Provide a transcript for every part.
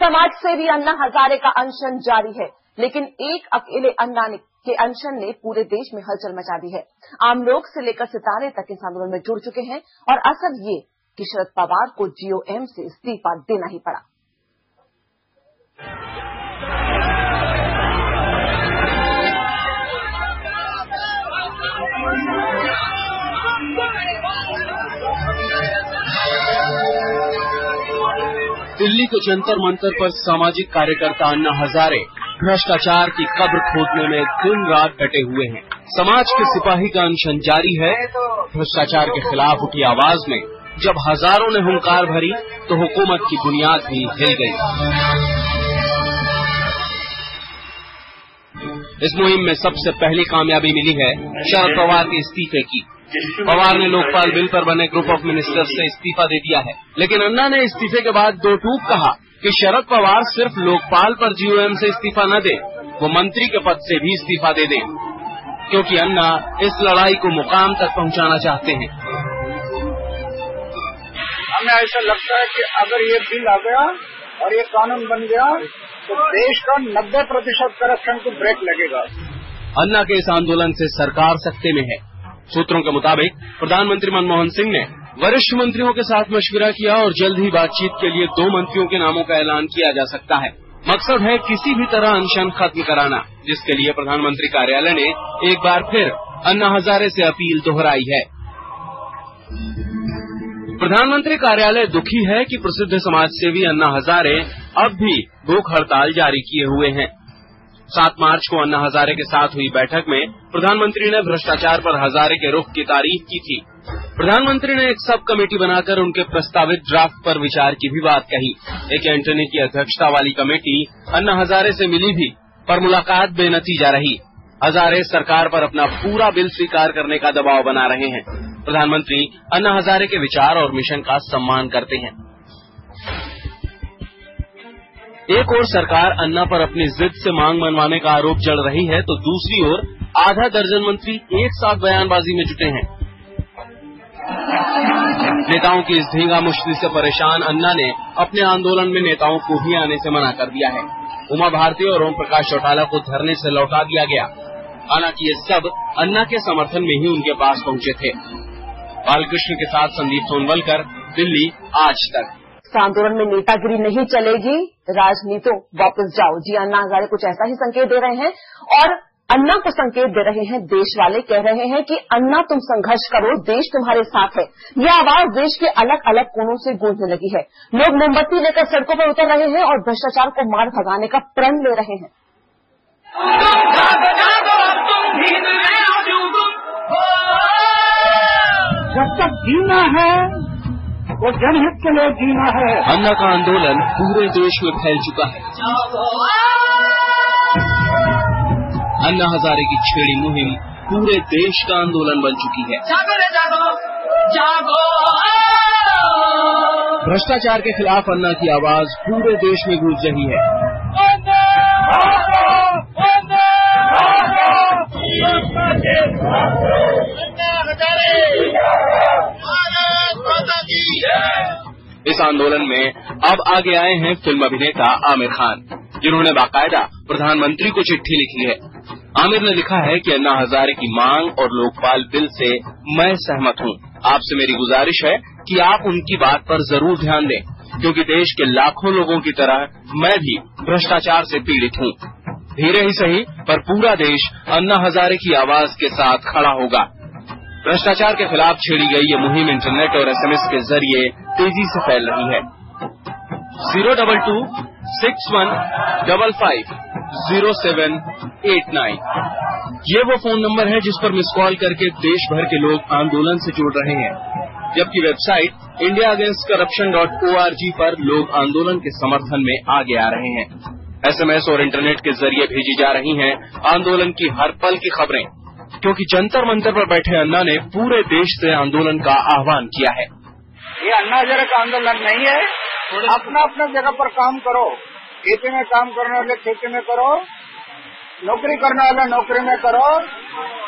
समाज सेवी अन्ना हजारे का अनशन जारी है, लेकिन एक अकेले अन्ना के अनशन ने पूरे देश में हलचल मचा दी है। आम लोग से लेकर सितारे तक इस आंदोलन में जुड़ चुके हैं और असर ये कि शरद पवार को जीओएम से इस्तीफा देना ही पड़ा। दिल्ली के जंतर मंतर पर सामाजिक कार्यकर्ता अन्ना हजारे भ्रष्टाचार की कब्र खोदने में दिन रात डटे हुए हैं। समाज के सिपाही का अनशन जारी है। भ्रष्टाचार के खिलाफ उठी आवाज में जब हजारों ने हुंकार भरी तो हुकूमत की बुनियाद भी हिल गई। इस मुहिम में सबसे पहली कामयाबी मिली है शरद पवार के इस्तीफे की। पवार ने लोकपाल बिल पर बने ग्रुप ऑफ मिनिस्टर्स से इस्तीफा दे दिया है, लेकिन अन्ना ने इस्तीफे के बाद दो टूक कहा कि शरद पवार सिर्फ लोकपाल पर जीओएम से इस्तीफा न दे, वो मंत्री के पद से भी इस्तीफा दे दें, क्योंकि अन्ना इस लड़ाई को मुकाम तक पहुंचाना चाहते हैं। हमें ऐसा लगता है कि अगर ये बिल आ गया और ये कानून बन गया तो देश का 90% करप्शन को ब्रेक लगेगा। अन्ना के इस आंदोलन से सरकार सकते में है। सूत्रों के मुताबिक प्रधानमंत्री मनमोहन सिंह ने वरिष्ठ मंत्रियों के साथ मशविरा किया और जल्द ही बातचीत के लिए 2 मंत्रियों के नामों का ऐलान किया जा सकता है। मकसद है किसी भी तरह अनशन खत्म कराना, जिसके लिए प्रधानमंत्री कार्यालय ने एक बार फिर अन्ना हजारे से अपील दोहराई है। प्रधानमंत्री कार्यालय दुखी है कि प्रसिद्ध समाजसेवी अन्ना हजारे अब भी भूख हड़ताल जारी किए हुए हैं। 7 मार्च को अन्ना हजारे के साथ हुई बैठक में प्रधानमंत्री ने भ्रष्टाचार पर हजारे के रुख की तारीफ की थी। प्रधानमंत्री ने एक सब कमेटी बनाकर उनके प्रस्तावित ड्राफ्ट पर विचार की भी बात कही। एक एंटनी की अध्यक्षता वाली कमेटी अन्ना हजारे से मिली भी, पर मुलाकात बेनतीजा रही। हजारे सरकार पर अपना पूरा बिल स्वीकार करने का दबाव बना रहे हैं। प्रधानमंत्री अन्ना हजारे के विचार और मिशन का सम्मान करते हैं। एक ओर सरकार अन्ना पर अपनी जिद से मांग मनवाने का आरोप जड़ रही है, तो दूसरी ओर आधा दर्जन मंत्री एक साथ बयानबाजी में जुटे हैं। नेताओं की इस धींगा मुश्किल से परेशान अन्ना ने अपने आंदोलन में नेताओं को भी आने से मना कर दिया है। उमा भारती और ओम प्रकाश चौटाला को धरने से लौटा दिया गया। हालांकि ये सब अन्ना के समर्थन में ही उनके पास पहुंचे थे। बालकृष्ण के साथ संदीप सोनवलकर, दिल्ली आज तक। आंदोलन में नेतागिरी नहीं चलेगी, राजनीति वापस जाओ। जी अन्ना हजारे कुछ ऐसा ही संकेत दे रहे हैं और अन्ना को संकेत दे रहे हैं। देश वाले कह रहे हैं कि अन्ना तुम संघर्ष करो, देश तुम्हारे साथ है। यह आवाज देश के अलग अलग कोनों से गूंजने लगी है। लोग मोमबत्ती लेकर सड़कों पर उतर रहे हैं और भ्रष्टाचार को मार भगाने का प्रण ले रहे हैं। जब तक जीना है वो जनहित के लिए जीना है। अन्ना का आंदोलन पूरे देश में फैल चुका है। अन्ना हजारे की छेड़ी मुहिम पूरे देश का आंदोलन बन चुकी है। जागो रे जागो, जागो। भ्रष्टाचार के खिलाफ अन्ना की आवाज पूरे देश में गूंज रही है। इस आंदोलन में अब आगे आए हैं फिल्म अभिनेता आमिर खान, जिन्होंने बाकायदा प्रधानमंत्री को चिट्ठी लिखी है। आमिर ने लिखा है कि अन्ना हजारे की मांग और लोकपाल बिल से मैं सहमत हूँ। आपसे मेरी गुजारिश है कि आप उनकी बात पर जरूर ध्यान दें, क्योंकि देश के लाखों लोगों की तरह मैं भी भ्रष्टाचार से पीड़ित हूँ। धीरे ही सही पर पूरा देश अन्ना हजारे की आवाज के साथ खड़ा होगा। भ्रष्टाचार के खिलाफ छेड़ी गई ये मुहिम इंटरनेट और SMS के जरिए तेजी से फैल रही है। 02261550789 ये वो फोन नंबर है जिस पर मिस कॉल करके देश भर के लोग आंदोलन से जुड़ रहे हैं, जबकि वेबसाइट indiaaagainstcorruption.org पर लोग आंदोलन के समर्थन में आगे आ रहे हैं। SMS और इंटरनेट के जरिए भेजी जा रही हैं आंदोलन की हर पल की खबरें, क्योंकि जंतर मंतर पर बैठे अन्ना ने पूरे देश से आंदोलन का आह्वान किया है। ये अन्ना हजारे का आंदोलन नहीं है। अपना अपना जगह पर काम करो। खेती में काम करने वाले खेती में करो, नौकरी करने वाले नौकरी में करो,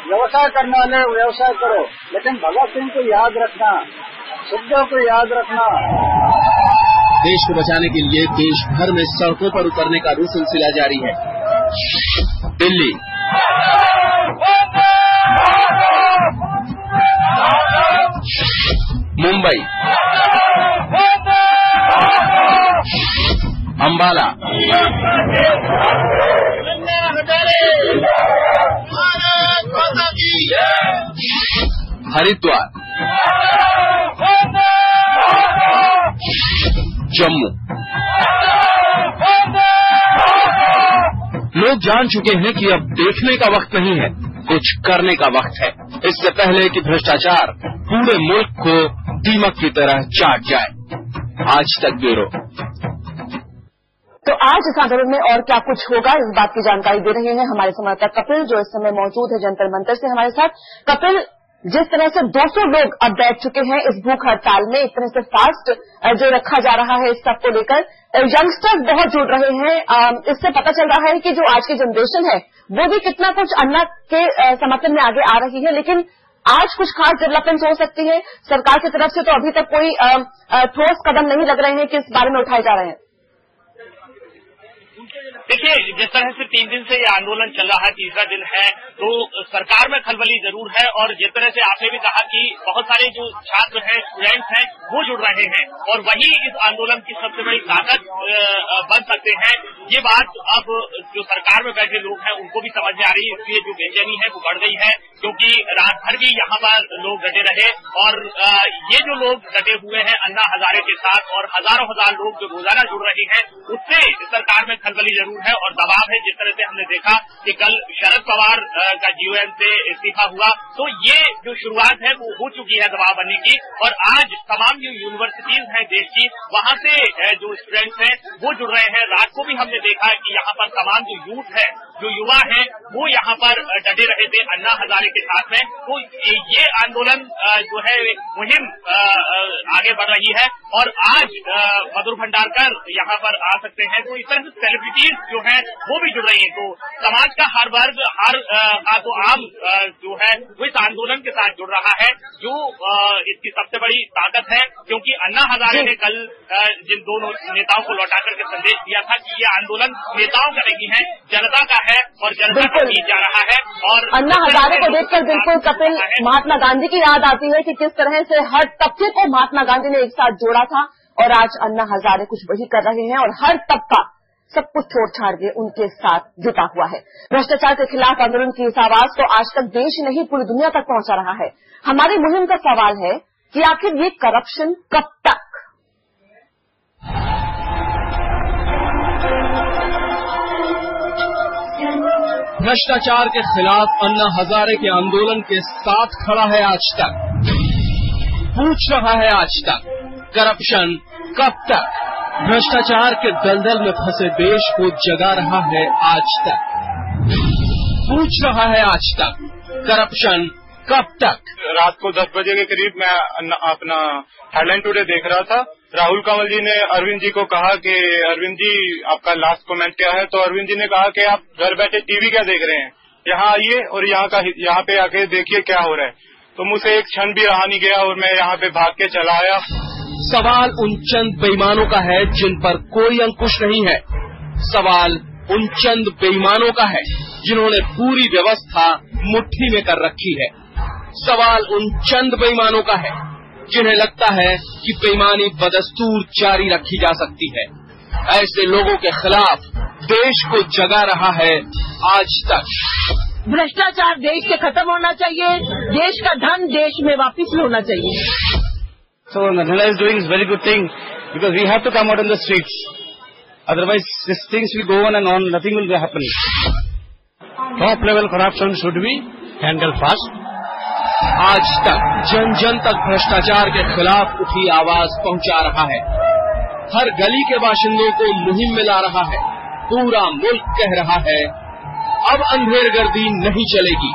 व्यवसाय करने वाले व्यवसाय करो, लेकिन भगत सिंह को याद रखना, सुखदेव को याद रखना। देश को बचाने के लिए देश भर में सड़कों पर उतरने का भी सिलसिला जारी है। दिल्ली, मुंबई, अंबाला, हरिद्वार, जम्मू। लोग जान चुके हैं कि अब देखने का वक्त नहीं है, कुछ करने का वक्त है, इससे पहले कि भ्रष्टाचार पूरे मुल्क को दीमक की तरह चाट जाए। आज तक ब्यूरो। तो आज इस आंदोलन में और क्या कुछ होगा, इस बात की जानकारी दे रहे हैं हमारे संवाददाता कपिल, जो इस समय मौजूद है जंतर मंतर से हमारे साथ। कपिल, जिस तरह से 200 लोग अब बैठ चुके हैं इस भूख हड़ताल में, इस तरह से फास्ट जो रखा जा रहा है इस सब को लेकर, यंगस्टर्स बहुत जुड़ रहे हैं। इससे पता चल रहा है कि जो आज की जनरेशन है वो भी कितना कुछ अन्ना के समर्थन में आगे आ रही है। लेकिन आज कुछ खास डेवलपमेंट हो सकती है सरकार की तरफ से, तो अभी तक कोई ठोस कदम नहीं लग रहे हैं कि इस बारे में उठाए जा रहे हैं। देखिए, जिस तरह से 3 दिन से ये आंदोलन चल रहा है, तीसरा दिन है, तो सरकार में खलबली जरूर है। और जिस तरह से आपने भी कहा कि बहुत सारे जो छात्र हैं, स्टूडेंट्स हैं, वो जुड़ रहे हैं और वही इस आंदोलन की सबसे बड़ी ताकत बन सकते हैं। ये बात अब जो सरकार में बैठे लोग हैं उनको भी समझ में आ रही है, इसलिए जो बेचैनी है वो बढ़ गई है, क्योंकि रात भर भी यहाँ पर लोग डटे रहे। और ये जो लोग डटे हुए हैं अन्ना हजारे के साथ, और हजारों हजार लोग जो रोजाना जुड़ रहे हैं, उससे सरकार में खलबली जरूर है और दबाव है। जिस तरह से हमने देखा कि कल शरद पवार का जीओएम से इस्तीफा हुआ, तो ये जो शुरुआत है वो हो चुकी है दबाव बनने की। और आज तमाम जो यूनिवर्सिटीज हैं देश की, वहां से जो स्टूडेंट्स हैं वो जुड़ रहे हैं। रात को भी हमने देखा कि यहाँ पर तमाम जो यूथ है, जो युवा है, वो यहाँ पर डटे रहे थे अन्ना हजारे के साथ में। तो ये आंदोलन जो है मुहिम आगे बढ़ रही है। और आज मधुर भंडारकर यहाँ पर आ सकते हैं, तो इस तरह से सेलिब्रिटीज जो है वो भी जुड़ रही है। तो समाज का हर वर्ग, हर तो आम जो है वो इस आंदोलन के साथ जुड़ रहा है, जो इसकी सबसे बड़ी ताकत है। क्योंकि अन्ना हजारे ने कल जिन दोनों नेताओं को लौटा करके संदेश दिया था कि ये आंदोलन नेताओं का नहीं है, जनता का है और जनता का जीत जा रहा है। और अन्ना हजारे को देखकर बिल्कुल कपिल महात्मा गांधी की याद आती है कि किस तरह से हर तबके को महात्मा गांधी ने एक साथ जोड़ा था, और आज अन्ना हजारे कुछ वही कर रहे हैं और हर तबका सब कुछ छोड़ छाड़ के उनके साथ जुटा हुआ है। भ्रष्टाचार के खिलाफ आंदोलन की इस आवाज तो आज तक देश नहीं पूरी दुनिया तक पहुंचा रहा है। हमारी मुहिम का सवाल है कि आखिर ये करप्शन कब तक? भ्रष्टाचार के खिलाफ अन्ना हजारे के आंदोलन के साथ खड़ा है आज तक, पूछ रहा है आज तक, करप्शन कब तक? भ्रष्टाचार के दलदल में फंसे देश को जगा रहा है आज तक, पूछ रहा है आज तक, करप्शन कब तक? रात को 10 बजे के करीब मैं अपना हेडलाइन टुडे देख रहा था। राहुल कंवल जी ने अरविंद जी को कहा कि अरविंद जी आपका लास्ट कमेंट क्या है, तो अरविंद जी ने कहा कि आप घर बैठे टीवी क्या देख रहे हैं, यहाँ आइए और यहाँ पे आके देखिए क्या हो रहा है। तो मुझसे एक क्षण भी रहा नहीं गया और मैं यहाँ पे भाग के चला आया। सवाल उन चंद बेईमानों का है जिन पर कोई अंकुश नहीं है। सवाल उन चंद बेईमानों का है जिन्होंने पूरी व्यवस्था मुट्ठी में कर रखी है। सवाल उन चंद बेईमानों का है जिन्हें लगता है कि बेईमानी बदस्तूर जारी रखी जा सकती है। ऐसे लोगों के खिलाफ देश को जगा रहा है आज तक। भ्रष्टाचार देश से खत्म होना चाहिए, देश का धन देश में वापस होना चाहिए। So Narendra is doing very good thing because we have to come out on the streets. Otherwise, these things will go on and on. Nothing will happen. Top level corruption should be handled fast. आज तक जन जन तक भ्रष्टाचार के खिलाफ उठी आवाज पहुंचा रहा है। हर गली के बाशिंदों को मुहिम में ला रहा है। पूरा मुल्क कह रहा है अब अंधेरगर्दी नहीं चलेगी।